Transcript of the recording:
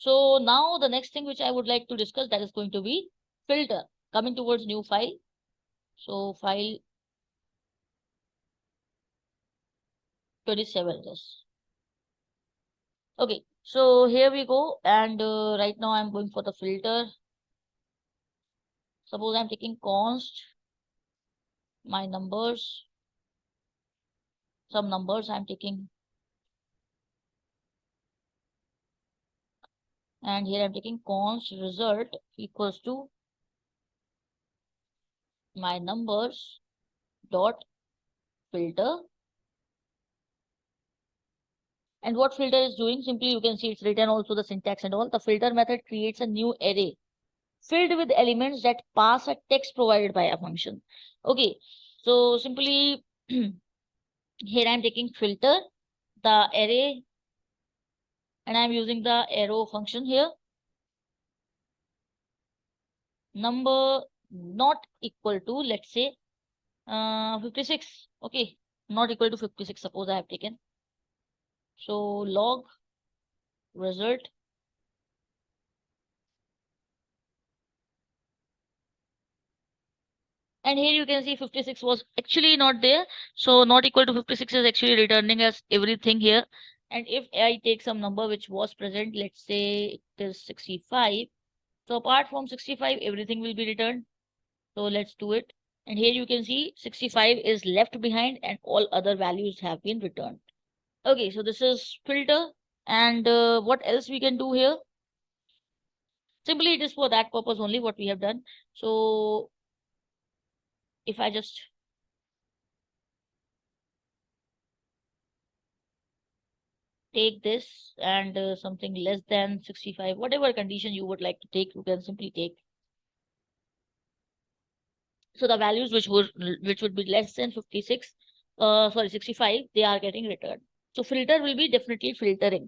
So now the next thing which I would like to discuss, that is going to be filter. Coming towards new file. So file 27 this. Okay, so here we go, and right now I'm going for the filter. Suppose I'm taking const my numbers, some numbers I'm taking, and here I'm taking const result equals to my numbers dot filter. And what filter is doing, simply you can see it's written also the syntax and all. The filter method creates a new array filled with elements that pass a text provided by a function. Okay, so simply here I'm taking filter, the array, and I'm using the arrow function here. Number not equal to, let's say, 56. Okay, not equal to 56, suppose I have taken. So log result, and here you can see 56 was actually not there. So not equal to 56 is actually returning as everything here. And if I take some number which was present, let's say it is 65. So apart from 65, everything will be returned. So let's do it. And here you can see 65 is left behind and all other values have been returned. Okay, so this is filter. And what else we can do here? Simply it is for that purpose only what we have done. So if I just take this and something less than 65, whatever condition you would like to take, you can simply take. So the values which would be less than 56, sorry, 65, they are getting returned. So filter will be definitely filtering.